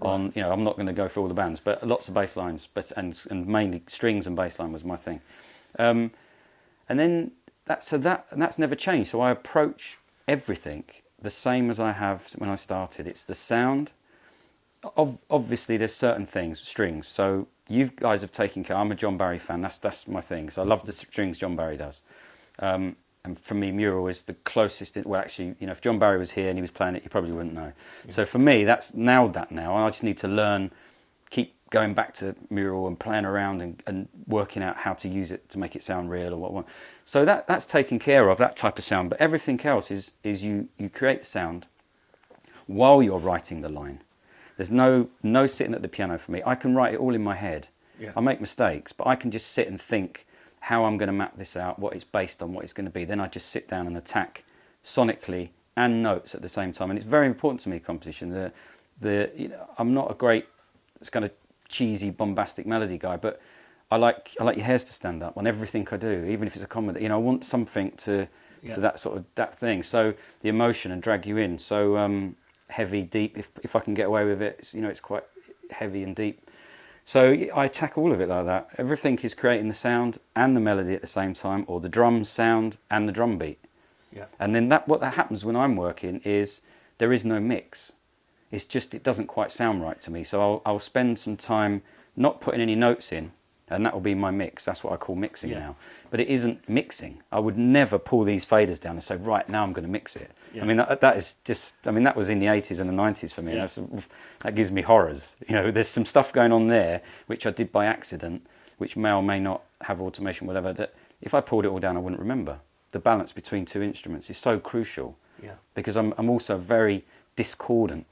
On, you know, I'm not going to go through all the bands, but lots of bass lines, and mainly strings and bass line was my thing. And then that's never changed. So I approach everything the same as I have when I started. It's the sound. Obviously, there's certain things, strings. So you guys have taken care. I'm a John Barry fan. That's my thing. So I love the strings John Barry does. And for me, Mural is the closest. Well, actually, you know, if John Barry was here and he was playing it, you probably wouldn't know. Yeah. So for me, that's nailed that now. And I just need to learn, keep going back to Mural and playing around and working out how to use it to make it sound real or what. So that's taken care of, that type of sound. But everything else is you create the sound while you're writing the line. There's no sitting at the piano for me. I can write it all in my head. Yeah. I make mistakes, but I can just sit and think how I'm going to map this out, what it's based on, what it's going to be. Then I just sit down and attack sonically and notes at the same time. And it's very important to me, composition. You know, I'm not a great, it's kind of cheesy, bombastic melody guy, but I like your hairs to stand up on everything I do, even if it's a comedy. You know, I want something to that sort of that thing. So the emotion and drag you in. So heavy, deep. If I can get away with it, it's quite heavy and deep. So I attack all of it like that. Everything is creating the sound and the melody at the same time, or the drums sound and the drum beat. Yeah. And then what happens when I'm working is there is no mix. It's just it doesn't quite sound right to me. So I'll spend some time not putting any notes in, and that will be my mix. That's what I call mixing now. But it isn't mixing. I would never pull these faders down and say, right, now I'm going to mix it. Yeah. I mean, that is just, I mean, that was in the 80s and the 90s for me. Yeah. That gives me horrors. You know, there's some stuff going on there, which I did by accident, which may or may not have automation, whatever, that if I pulled it all down, I wouldn't remember. The balance between two instruments is so crucial. Yeah. Because I'm also very discordant.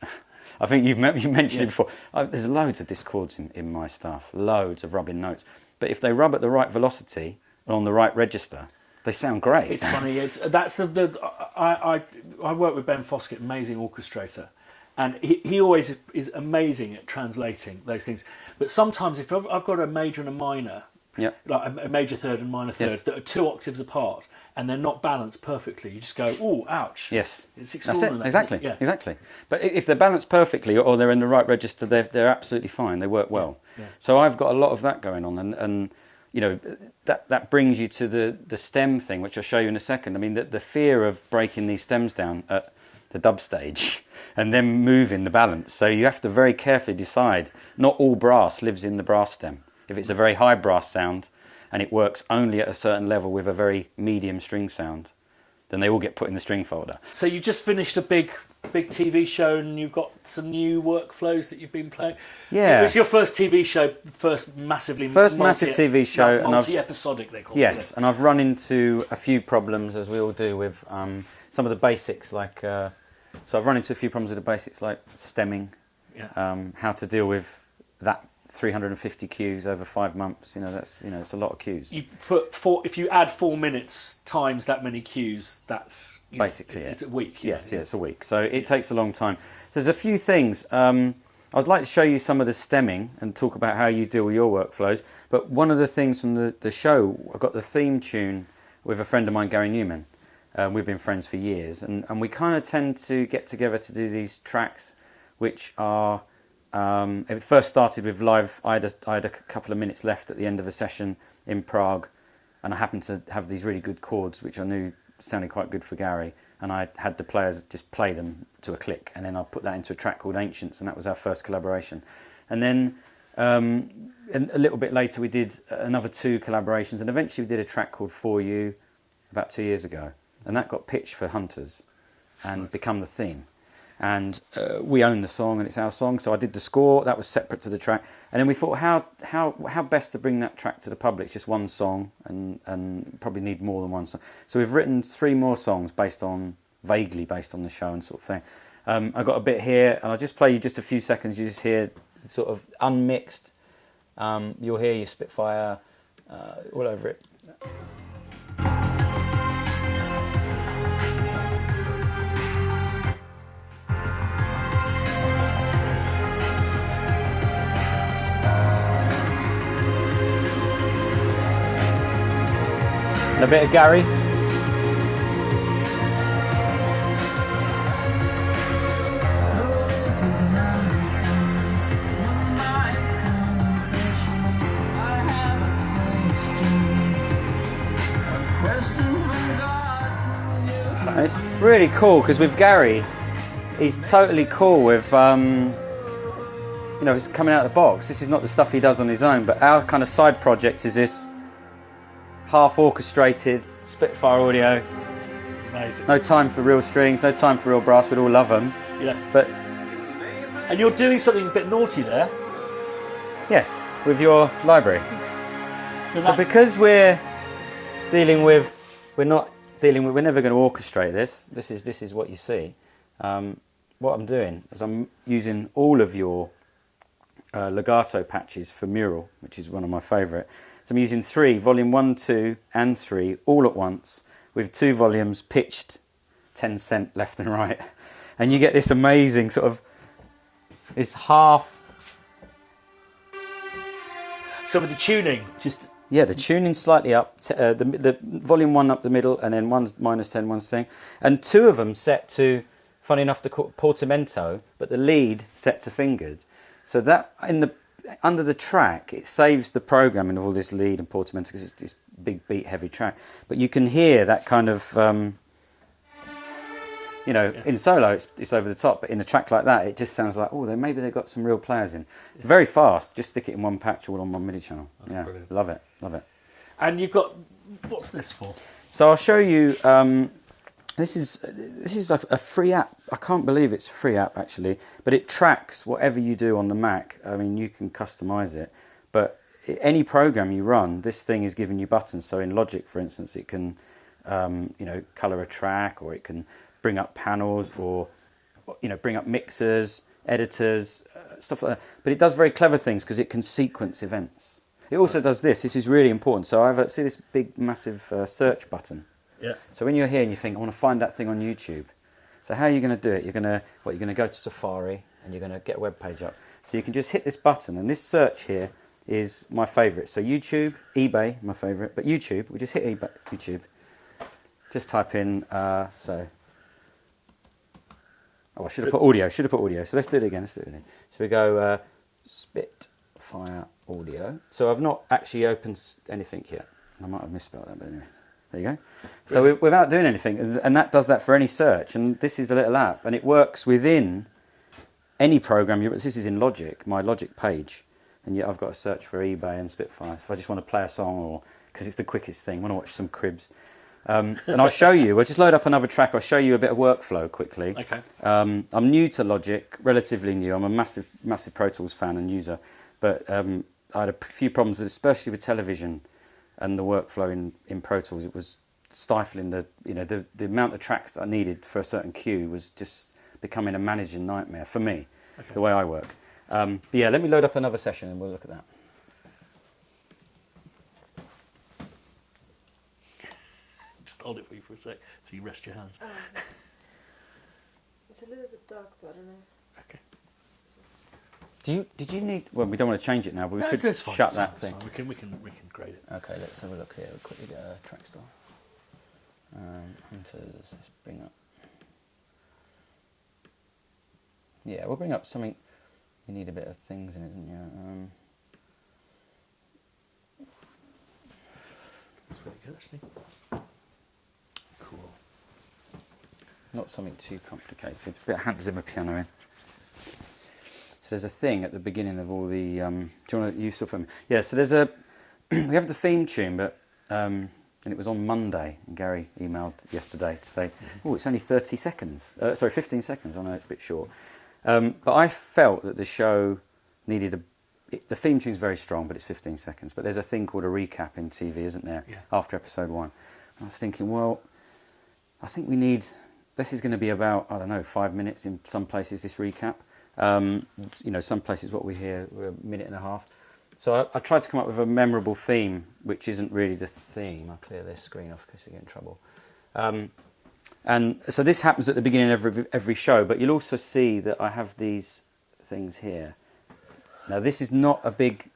I think you've mentioned it before. There's loads of discords in my stuff, loads of rubbing notes. But if they rub at the right velocity and on the right register, they sound great. It's funny. I work with Ben Foskett, amazing orchestrator, and he always is amazing at translating those things. But sometimes if I've got a major and a minor, like a major third and minor third that are 2 octaves apart, and they're not balanced perfectly, you just go, "Oh, ouch!" Yes, it's extraordinary. That's it. Exactly, exactly. But if they're balanced perfectly or they're in the right register, they're absolutely fine. They work well. Yeah. So I've got a lot of that going on, and you know, that brings you to the stem thing, which I'll show you in a second. I mean, the fear of breaking these stems down at the dub stage and then moving the balance. So you have to very carefully decide. Not all brass lives in the brass stem. If it's a very high brass sound and it works only at a certain level with a very medium string sound, then they all get put in the string folder. So you just finished a big TV show and you've got some new workflows that you've been playing. Yeah. It was your first TV show, massive TV show. Multi-episodic, they call it. Yes, and I've run into a few problems, as we all do, with some of the basics. Like, so I've run into a few problems with the basics, like stemming, how to deal with that 350 cues over 5 months. It's a lot of cues. You put if you add 4 minutes times that many cues, that's basically it's a week. Yes, it's a week. So it takes a long time. There's a few things. I'd like to show you some of the stemming and talk about how you deal with your workflows. But one of the things from the show, I got the theme tune with a friend of mine, Gary Newman. We've been friends for years, and we kind of tend to get together to do these tracks, which are. It first started with live. I had a couple of minutes left at the end of a session in Prague, and I happened to have these really good chords, which I knew sounded quite good for Gary, and I had the players just play them to a click, and then I put that into a track called Ancients, and that was our first collaboration. And then a little bit later we did another 2 collaborations, and eventually we did a track called For You about 2 years ago, and that got pitched for Hunters and become the theme. And we own the song, and it's our song. So I did the score. That was separate to the track. And then we thought, how best to bring that track to the public? It's just one song, and probably need more than one song. So we've written 3 more songs vaguely based on the show and sort of thing. I got a bit here, and I'll just play you just a few seconds. You just hear sort of unmixed. You'll hear your Spitfire all over it. And a bit of Gary. It's really cool because with Gary, he's totally cool with, you know, he's coming out of the box. This is not the stuff he does on his own, but our kind of side project is this half orchestrated Spitfire audio. Amazing. No time for real strings, no time for real brass. We'd all love them. Yeah. But And you're doing something a bit naughty there. yes, with your library. So because we're never going to orchestrate this. This is what you see. What I'm doing is I'm using all of your legato patches for mural, which is one of my favourite. So I'm using 3, volume 1, 2 and 3 all at once with 2 volumes pitched 10 cent left and right. And you get this amazing sort of, this half. So with the tuning, just... Yeah, the tuning slightly up, the volume 1 up the middle, and then one's -10, one's thing. And 2 of them set to, funny enough, the portamento, but the lead set to fingered. So that, under the track, it saves the programming of all this lead and portamento because it's this big beat heavy track. But you can hear that kind of, you know, in solo it's over the top, but in a track like that, it just sounds like, oh, maybe they've got some real players in. Yeah. Very fast, just stick it in one patch all on one MIDI channel. That's brilliant. Love it, love it. And you've got, what's this for? So I'll show you, this is like a free app. I can't believe it's a free app actually, but it tracks whatever you do on the Mac. I mean, you can customize it, but any program you run, this thing is giving you buttons. So in Logic, for instance, it can, you know, color a track, or it can bring up panels, or, you know, bring up mixers, editors, stuff like that. But it does very clever things because it can sequence events. It also does this. This is really important. So see this big, massive search button. Yeah. So when you're here and you think, I want to find that thing on YouTube. So how are you going to do it? You're going to go to Safari and you're going to get a web page up. So you can just hit this button, and this search here is my favourite. So YouTube, eBay, my favourite, but YouTube, we just hit eBay, YouTube. Just type in, so. Oh, I should have put audio. So let's do it again. So we go Spitfire audio. So I've not actually opened anything yet. I might have misspelled that, but anyway. There you go. So without doing anything, and that does that for any search. And this is a little app, and it works within any program. This is in Logic, my Logic page, and yet I've got to search for eBay and Spitfire. If I just want to play a song, or because it's the quickest thing, I want to watch some cribs. And I'll show you. We'll just load up another track. I'll show you a bit of workflow quickly. Okay. I'm new to Logic, relatively new. I'm a massive Pro Tools fan and user, but I had a few problems with, especially with television. And the workflow in Pro Tools, it was stifling. The amount of tracks that I needed for a certain cue was just becoming a managing nightmare for me, the way I work. But yeah, let me load up another session and we'll look at that. Just hold it for you for a sec, so you rest your hands. Oh, it's a little bit dark, but I don't know. Okay. Did you need? Well, we don't want to change it now, but we could it's fine, shut it's that fine, thing. We can grade it. Okay, let's have a look here. We'll quickly get a track store. Let's bring up. Yeah, we'll bring up something. You need a bit of things in it, don't you? That's really good, actually. Cool. Not something too complicated. A bit of Hans Zimmer piano in. So there's a thing at the beginning of all the. Do you want to use something? Yeah. So there's a. We have the theme tune, but and it was on Monday. And Gary emailed yesterday to say, "Oh, it's only 30 seconds. 15 seconds. I know it's a bit short." But I felt that the show needed the theme tune's very strong, but it's 15 seconds. But there's a thing called a recap in TV, isn't there? Yeah. After episode 1, and I was thinking, well, I think we need. This is going to be about 5 minutes in some places. This recap. You know, some places what we hear we're a minute and a half. So I tried to come up with a memorable theme, which isn't really the theme. I'll clear this screen off because we get in trouble. And so this happens at the beginning of every show, but you'll also see that I have these things here. Now this is not a big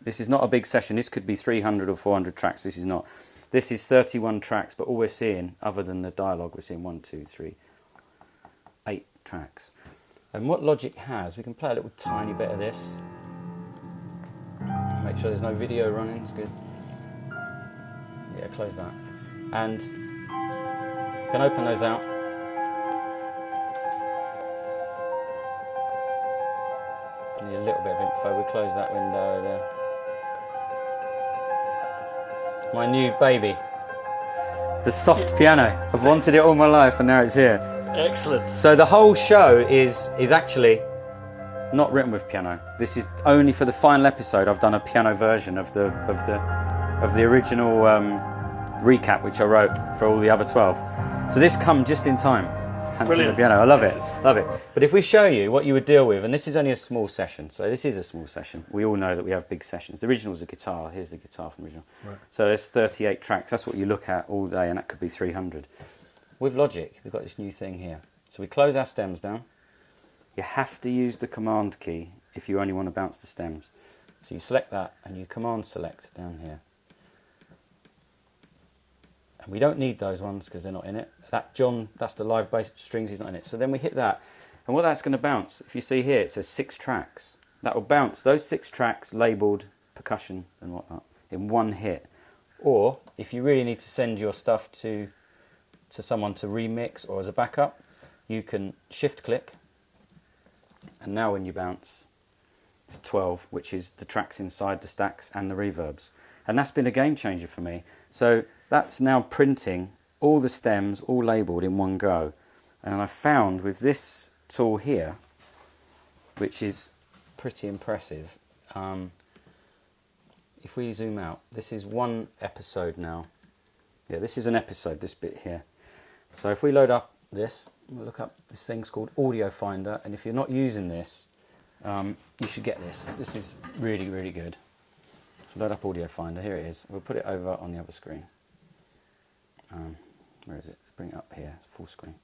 session. This could be 300 or 400 tracks. This is not. This is 31 tracks, but all we're seeing, other than the dialogue, we're seeing 1, 2, 3, 8 tracks. And what Logic has, we can play a little tiny bit of this. Make sure there's no video running. It's good. Yeah, close that. And you can open those out. Need a little bit of info. We close that window there. My new baby, the soft piano. I've wanted it all my life, and now it's here. Excellent. So the whole show is actually not written with piano. This is only for the final episode. I've done a piano version of the original recap, which I wrote for all the other 12. So this come just in time. Brilliant. The piano. I love it. Love it. But if we show you what you would deal with, and this is only a small session, so this is a small session. We all know that we have big sessions. The original is a guitar. Here's the guitar from the original. Right. So there's 38 tracks. That's what you look at all day, and that could be 300. With Logic, they've got this new thing here. So we close our stems down. You have to use the command key if you only want to bounce the stems. So you select that, and you command select down here. And we don't need those ones because they're not in it. That's the live bass strings, he's not in it. So then we hit that, and what that's going to bounce, if you see here, it says 6 tracks. That will bounce those 6 tracks labelled percussion and whatnot in one hit. Or if you really need to send your stuff to someone to remix or as a backup, you can shift click, and now when you bounce, it's 12, which is the tracks inside the stacks and the reverbs. And that's been a game changer for me. So that's now printing all the stems, all labelled in one go. And I found with this tool here, which is pretty impressive, if we zoom out, this is one episode now. Yeah, this is an episode, this bit here. So if we load up this, we'll look up this thing's called Audio Finder, and if you're not using this, you should get this. This is really, really good. So load up Audio Finder, here it is. We'll put it over on the other screen. Where is it? Bring it up here, full screen.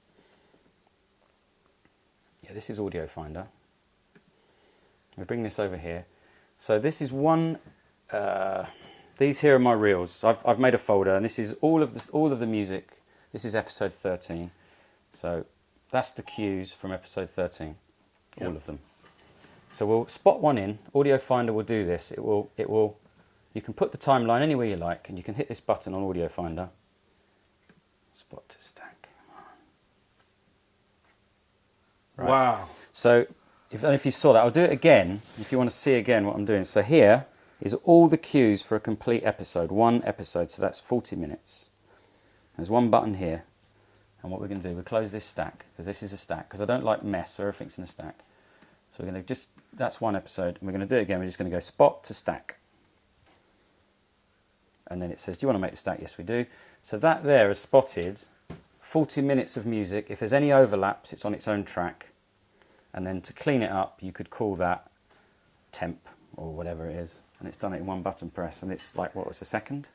Yeah, this is Audio Finder. We bring this over here. So this is one. These here are my reels. I've made a folder, and this is all of the music. This is episode 13. So that's the cues from episode 13, all of them. So we'll spot one in. Audio Finder will do this. It will. You can put the timeline anywhere you like, and you can hit this button on Audio Finder. Spot to stack. Right. Wow. So if you saw that, I'll do it again if you want to see again what I'm doing. So here is all the cues for a complete episode, one episode, so that's 40 minutes. There's one button here, and what we're going to do, we'll close this stack, because this is a stack, because I don't like mess, so everything's in a stack. So we're going to that's one episode, and we're going to do it again. We're just going to go spot to stack. And then it says, do you want to make the stack? Yes, we do. So that there is spotted 40 minutes of music. If there's any overlaps, it's on its own track. And then to clean it up, you could call that temp or whatever it is. And it's done it in one button press. And it's like, what was a second?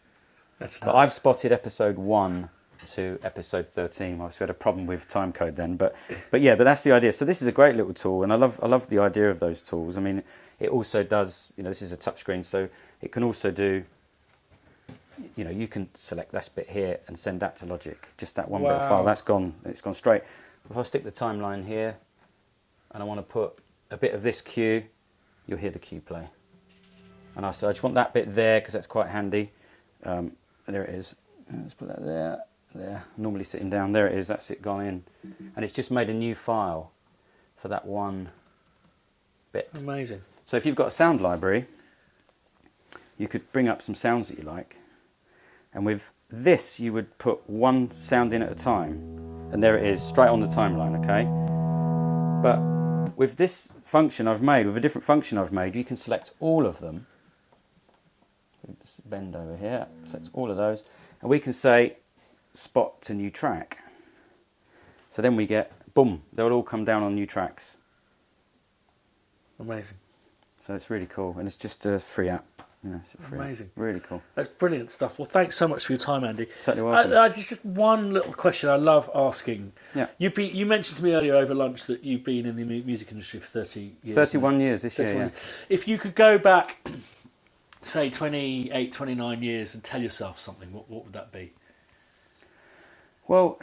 That's but I've spotted episode 1 to episode 13. Obviously, we had a problem with time code then. But that's the idea. So this is a great little tool. And I love the idea of those tools. I mean, it also does, this is a touchscreen. So it can also do, you can select this bit here and send that to Logic. Just that one bit of file, that's gone. It's gone straight. If I stick the timeline here, and I want to put a bit of this cue, you'll hear the cue play. And I just want that bit there because that's quite handy. There it is. Let's put that there. I'm normally sitting down. There it is. That's it gone in, and it's just made a new file for that one bit. Amazing. So if you've got a sound library, you could bring up some sounds that you like. And with this, you would put one sound in at a time. And there it is, straight on the timeline, okay? But with this function I've made, with a different function I've made, you can select all of them. Let's bend over here, select all of those. And we can say, spot to new track. So then we get, boom, they'll all come down on new tracks. Amazing. So it's really cool. And it's just a free app. You know, it's free. Amazing. Really cool. That's brilliant stuff. Well, thanks so much for your time, Andy. Certainly welcome. Just one little question I love asking. Yeah. You mentioned to me earlier over lunch that you've been in the music industry for 30 years. 31 years this year, 31 yeah. years. If you could go back, say 28, 29 years and tell yourself something, what would that be? Well,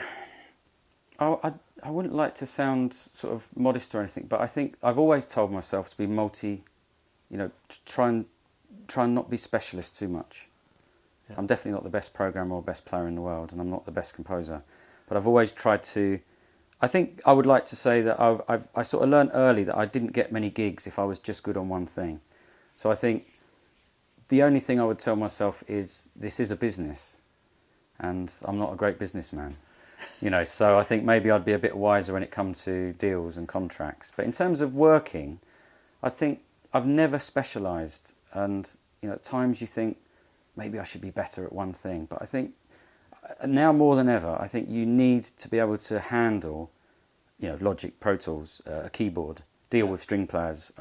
I wouldn't like to sound sort of modest or anything, but I think I've always told myself to be to try and not be specialist too much. Yeah. I'm definitely not the best programmer or best player in the world, and I'm not the best composer. But I've always tried to... I think I would like to say that I sort of learned early that I didn't get many gigs if I was just good on one thing. So I think the only thing I would tell myself is this is a business, and I'm not a great businessman. So I think maybe I'd be a bit wiser when it comes to deals and contracts. But in terms of working, I think I've never specialised, and at times you think maybe I should be better at one thing. But I think now more than ever, I think you need to be able to handle, Logic, Pro Tools, a keyboard, deal with string players,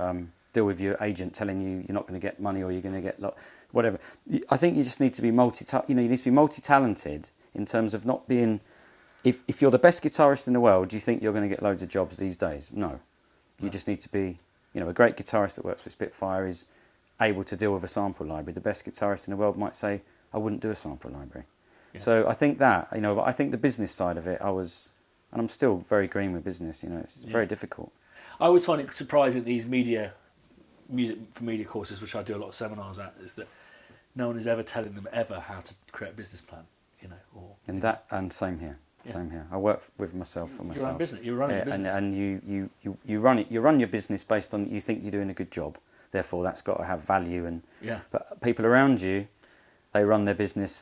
deal with your agent telling you you're not going to get money or you're going to get whatever. I think you just need to be you need to be multi-talented in terms of not being. If you're the best guitarist in the world, do you think you're going to get loads of jobs these days? No. You just need to be, a great guitarist that works for Spitfire is able to deal with a sample library. The best guitarist in the world might say, I wouldn't do a sample library. Yeah. So I think that, but I think the business side of it, and I'm still very green with business, it's very difficult. I always find it surprising, these music for media courses, which I do a lot of seminars at, is that no one is ever telling them ever how to create a business plan, And same here. Yeah. Same here. I work with myself for myself. You're business. You're running a business, and you run it. You run your business based on you think you're doing a good job. Therefore, that's got to have value. And but people around you, they run their business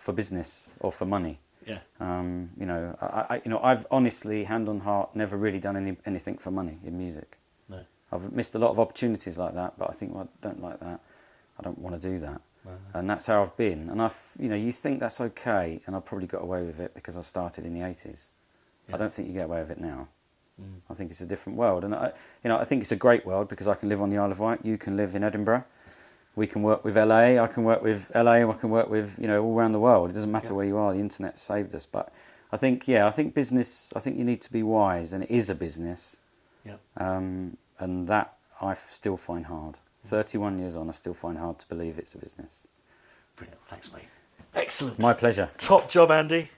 or for money. Yeah. I've honestly, hand on heart, never really done anything for money in music. No. I've missed a lot of opportunities like that, but I think I don't like that. I don't want to do that. And that's how I've been. And you think that's okay, and I probably got away with it because I started in the 80s. Yeah. I don't think you get away with it now. I think it's a different world, and I think it's a great world because I can live on the Isle of Wight. You can live in Edinburgh. We can work with LA. I can work with LA, and I can work with all around the world. It doesn't matter where you are. The internet saved us. But I think business. I think you need to be wise, and it is a business. Yeah. And that I still find hard. 31 years on, I still find hard to believe it's a business. Brilliant. Thanks, mate. Excellent. My pleasure. Top job, Andy.